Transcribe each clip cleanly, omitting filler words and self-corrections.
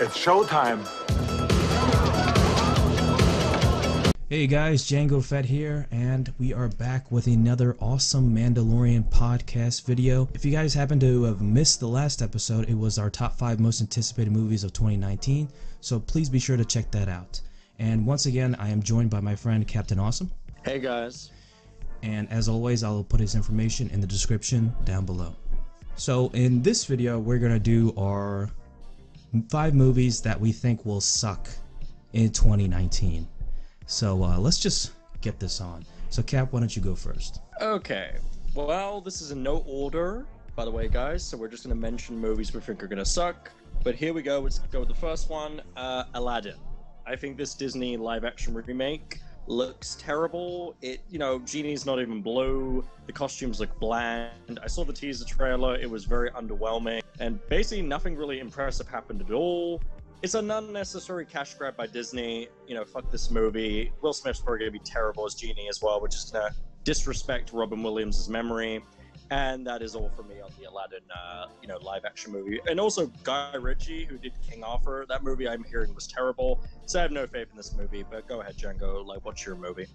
It's showtime. Hey guys, Django Fett here, and we are back with another Awesome Mandalorian Podcast video. If you guys happen to have missed the last episode, it was our top 5 most anticipated movies of 2019, so please be sure to check that out. And once again, I am joined by my friend Captain Awesome. Hey guys. And as always, I'll put his information in the description down below. So in this video, we're going to do our 5 movies that we think will suck in 2019. So let's just get this on. So Cap, why don't you go first? Okay. Well, this is in no order, by the way, guys. So we're just going to mention movies we think are going to suck. But here we go. Let's go with the first one, Aladdin. I think this Disney live-action remake looks terrible. Genie's not even blue. The costumes look bland. I saw the teaser trailer. It was very underwhelming. And basically nothing really impressive happened at all. It's an unnecessary cash grab by Disney. Fuck this movie. Will Smith's probably going to be terrible as Genie as well, which is going to disrespect Robin Williams' memory. And that is all for me on the Aladdin, live-action movie. And also Guy Ritchie, who did King Arthur. That movie I'm hearing was terrible. So I have no faith in this movie. But go ahead, Django. What's your movie?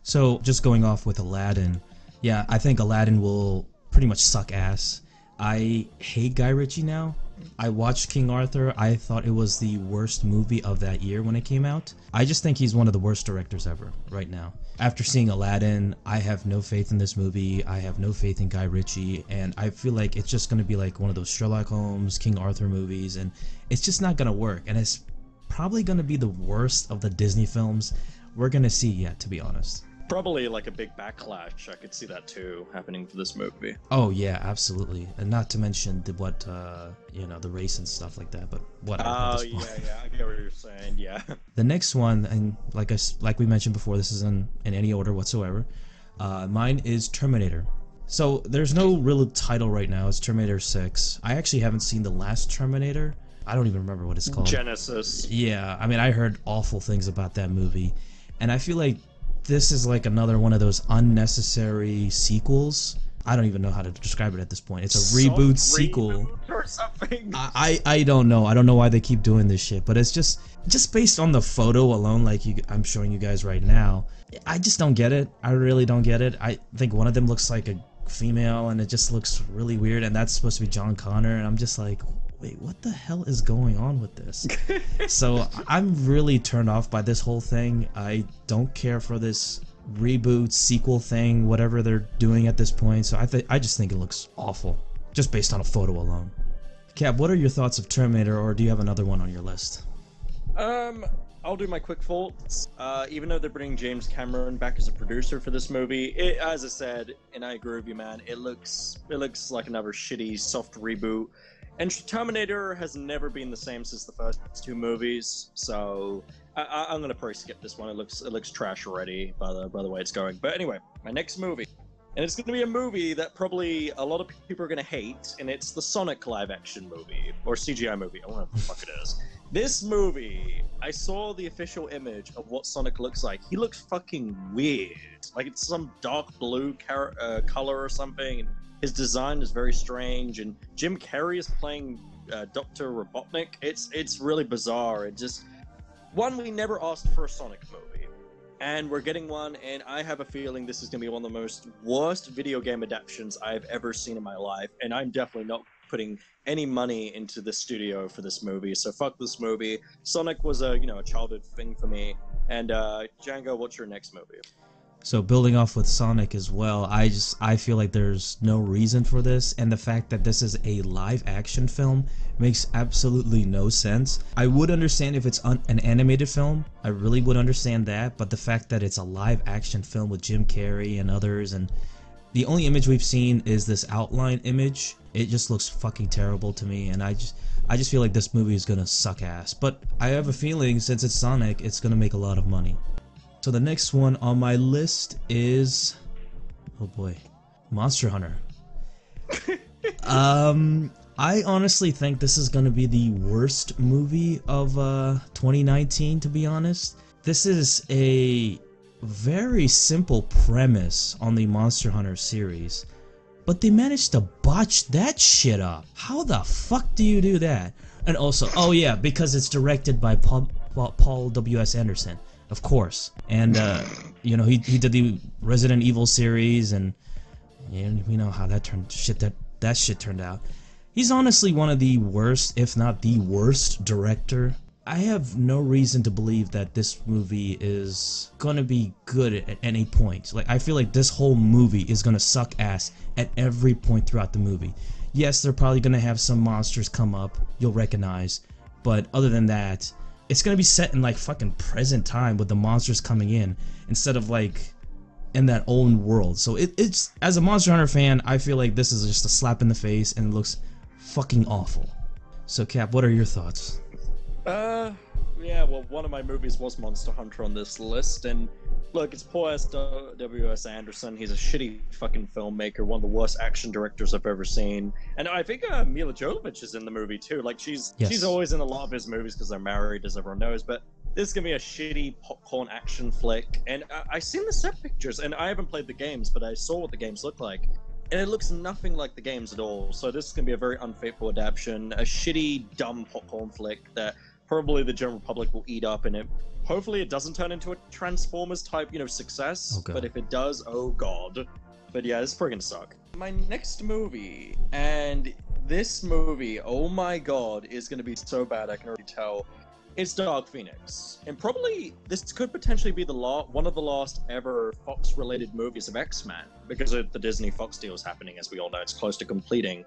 So just going off with Aladdin, yeah, I think Aladdin will pretty much suck ass. I hate Guy Ritchie now. I watched King Arthur. I thought it was the worst movie of that year when it came out. I just think he's one of the worst directors ever right now. After seeing Aladdin, I have no faith in this movie. I have no faith in Guy Ritchie, and I feel like it's just going to be like one of those Sherlock Holmes, King Arthur movies, and it's just not going to work. And it's probably going to be the worst of the Disney films we're going to see yet, to be honest. Probably like a big backlash. I could see that too happening for this movie. Oh yeah, absolutely, and not to mention the race and stuff like that. But whatever. Oh yeah, I get what you're saying. Yeah. The next one, and like we mentioned before, this isn't in any order whatsoever. Mine is Terminator. So there's no real title right now. It's Terminator 6. I actually haven't seen the last Terminator. I don't even remember what it's called. Genesis. Yeah, I mean I heard awful things about that movie, and I feel like this is like another one of those unnecessary sequels. I don't even know how to describe it at this point. It's a reboot sequel or something. I don't know. I don't know why they keep doing this shit, but it's just based on the photo alone, I'm showing you guys right now. I just don't get it. I really don't get it. I think one of them looks like a female, and it just looks really weird, and that's supposed to be John Connor, and I'm just like, wait, what the hell is going on with this? So I'm really turned off by this whole thing. I don't care for this reboot sequel thing, whatever they're doing at this point. So I just think it looks awful, just based on a photo alone. Cap, what are your thoughts of Terminator, or do you have another one on your list? I'll do my quick thoughts. Even though they're bringing James Cameron back as a producer for this movie, as I said, and I agree with you, man, it looks like another shitty soft reboot. And Terminator has never been the same since the first 2 movies, so I'm gonna probably skip this one. It looks trash already by the way it's going. But anyway, my next movie, and it's gonna be a movie that probably a lot of people are gonna hate, and it's the Sonic live-action movie or CGI movie. I don't know what the fuck it is. This movie, I saw the official image of what Sonic looks like. He looks fucking weird, like it's some dark blue color or something. And his design is very strange, and Jim Carrey is playing Dr. Robotnik. It's really bizarre. We never asked for a Sonic movie, and we're getting one, and I have a feeling this is going to be one of the most worst video game adaptations I've ever seen in my life, and I'm definitely not putting any money into the studio for this movie, so fuck this movie. Sonic was a childhood thing for me. And Django, what's your next movie? So building off with Sonic as well, I feel like there's no reason for this, and the fact that this is a live action film makes absolutely no sense. I would understand if it's an animated film, I really would understand that, but the fact that it's a live action film with Jim Carrey and others, and the only image we've seen is this outline image, it just looks fucking terrible to me, and I just feel like this movie is gonna suck ass. But I have a feeling, since it's Sonic, it's gonna make a lot of money. So the next one on my list is, oh boy, Monster Hunter. I honestly think this is going to be the worst movie of 2019, to be honest. This is a very simple premise on the Monster Hunter series, but they managed to botch that shit up. How the fuck do you do that? And also, oh yeah, because it's directed by Paul W.S. Anderson, of course. And you know, he did the Resident Evil series, and we know how that shit turned out. He's honestly one of the worst, if not the worst, director. I have no reason to believe that this movie is gonna be good at any point. Like, I feel like this whole movie is gonna suck ass at every point throughout the movie. Yes, they're probably gonna have some monsters come up you'll recognize, but other than that, it's gonna be set in like fucking present time with the monsters coming in instead of like in that old world. So it's, as a Monster Hunter fan, I feel like this is just a slap in the face and it looks fucking awful. So Cap, what are your thoughts? Yeah, well, one of my movies was Monster Hunter on this list, and look, it's Paul W.S. Anderson. He's a shitty fucking filmmaker, one of the worst action directors I've ever seen. And I think Mila Jovovich is in the movie too. Like, she's always in a lot of his movies because they're married, as everyone knows, but this is gonna be a shitty popcorn action flick. And I've seen the set pictures, and I haven't played the games, but I saw what the games look like. And it looks nothing like the games at all. So this is going to be a very unfaithful adaptation, a shitty, dumb popcorn flick that probably the general public will eat up, and hopefully it doesn't turn into a Transformers type, success. Okay. But if it does, oh god. But yeah, it's probably going to suck. My next movie, and this movie, oh my god, is going to be so bad, I can already tell. It's Dark Phoenix, and probably this could potentially be one of the last ever Fox-related movies of X-Men, because of the Disney Fox deal is happening, as we all know. It's close to completing,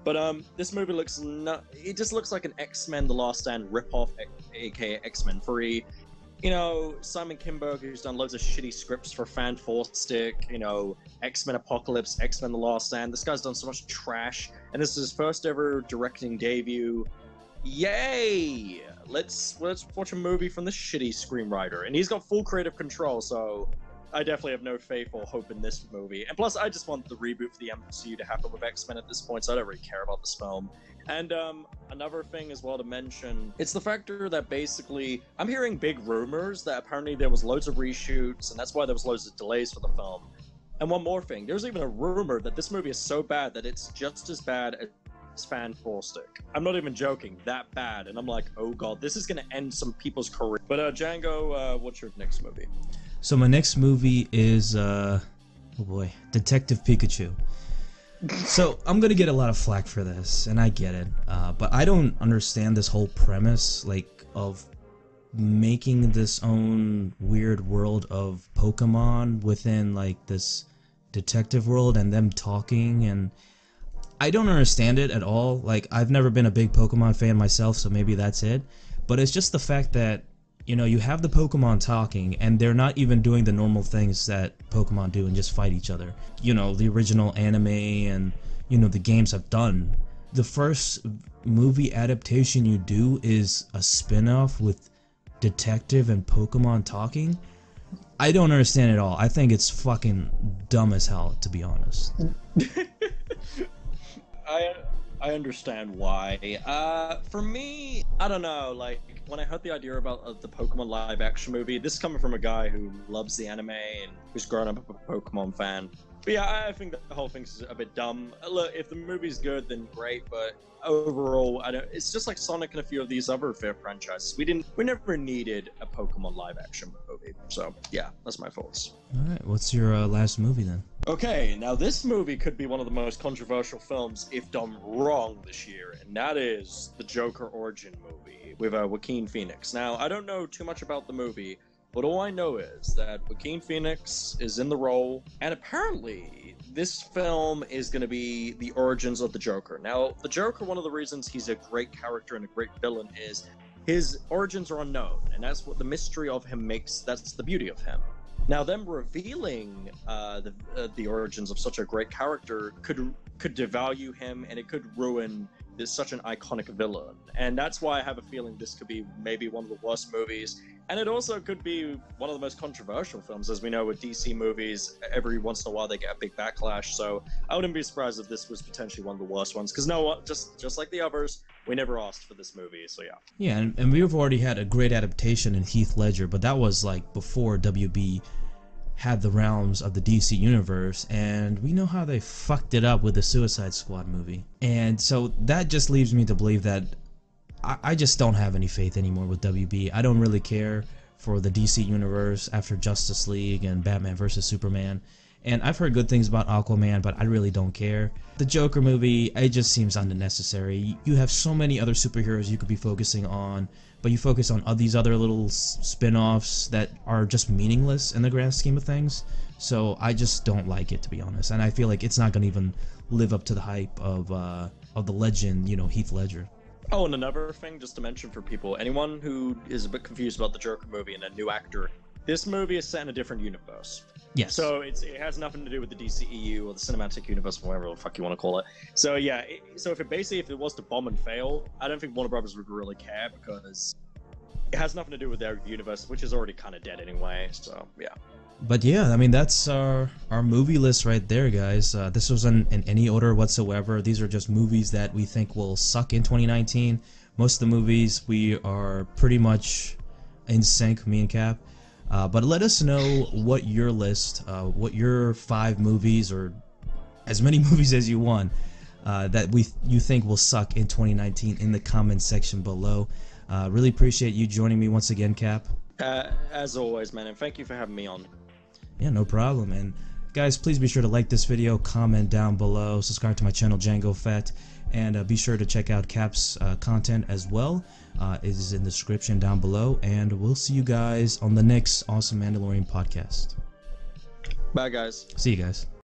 but this movie it just looks like an X-Men: The Last Stand ripoff, aka X-Men 3. Simon Kinberg, who's done loads of shitty scripts for Fan 4-Stick, X-Men Apocalypse, X-Men: The Last Stand. This guy's done so much trash, and this is his first ever directing debut. Yay! Let's watch a movie from this shitty screenwriter, and he's got full creative control, so I definitely have no faith or hope in this movie. And plus, I just want the reboot for the MCU to happen with X-Men at this point, so I don't really care about this film. And another thing as well to mention, it's the factor that basically, I'm hearing big rumors that apparently there was loads of reshoots, and that's why there was loads of delays for the film. And one more thing, there's even a rumor that this movie is so bad that it's just as bad as Fan 4-Stick. I'm not even joking, that bad. And I'm like, oh god, this is gonna end some people's career. But Django, what's your next movie? So my next movie is oh boy, Detective Pikachu. So I'm gonna get a lot of flack for this, and I get it, but I don't understand this whole premise, like, of making this own weird world of Pokemon within like this detective world and them talking, and I don't understand it at all. Like, I've never been a big Pokemon fan myself, so maybe that's it. But it's just the fact that, you have the Pokemon talking, and they're not even doing the normal things that Pokemon do and just fight each other. The original anime and, the games have done. The first movie adaptation you do is a spin-off with detective and Pokemon talking. I don't understand it all. I think it's fucking dumb as hell, to be honest. I understand why. For me, I don't know, like, when I heard the idea about the Pokemon live-action movie, this is coming from a guy who loves the anime and who's grown up a Pokemon fan. But yeah, I think the whole thing's a bit dumb. Look, if the movie's good, then great, but overall, it's just like Sonic and a few of these other franchises. We never needed a Pokemon live-action movie. So, yeah, that's my thoughts. Alright, what's your last movie then? Okay, now this movie could be one of the most controversial films if done wrong this year, and that is the Joker origin movie with Joaquin Phoenix. Now, I don't know too much about the movie, but all I know is that Joaquin Phoenix is in the role, and apparently this film is going to be the origins of the Joker. Now, the Joker, one of the reasons he's a great character and a great villain is his origins are unknown, and that's what the mystery of him makes, that's the beauty of him. Now, them revealing the origins of such a great character could devalue him, and it could ruin such an iconic villain. And that's why I have a feeling this could be maybe one of the worst movies. And it also could be one of the most controversial films. As we know with DC movies, every once in a while they get a big backlash. So I wouldn't be surprised if this was potentially one of the worst ones. Because just like the others, we never asked for this movie. So yeah. Yeah, and we've already had a great adaptation in Heath Ledger, but that was like before WB had the realms of the DC universe, and we know how they fucked it up with the Suicide Squad movie. And so that just leaves me to believe that I just don't have any faith anymore with WB. I don't really care for the DC universe after Justice League and Batman vs Superman. And I've heard good things about Aquaman, but I really don't care. The Joker movie, it just seems unnecessary. You have so many other superheroes you could be focusing on, but you focus on these other little spin-offs that are just meaningless in the grand scheme of things. So I just don't like it, to be honest. And I feel like it's not going to even live up to the hype of the legend, you know, Heath Ledger. Oh, and another thing, just to mention for people, anyone who is a bit confused about the Joker movie and a new actor, this movie is set in a different universe. Yes. So it has nothing to do with the DCEU or the cinematic universe, whatever the fuck you want to call it. So yeah, so if it was to bomb and fail, I don't think Warner Brothers would really care because it has nothing to do with their universe, which is already kind of dead anyway. So yeah. But yeah, I mean, that's our movie list right there, guys. This wasn't in any order whatsoever. These are just movies that we think will suck in 2019. Most of the movies we are pretty much in sync, me and Cap. But let us know what your list, what your 5 movies or as many movies as you want that you think will suck in 2019 in the comments section below. Really appreciate you joining me once again, Cap. As always, man, and thank you for having me on. Yeah, no problem. And guys, please be sure to like this video, comment down below, subscribe to my channel, Django Fett, and be sure to check out Cap's content as well. It is in the description down below, and we'll see you guys on the next Awesome Mandalorian Podcast. Bye, guys. See you guys.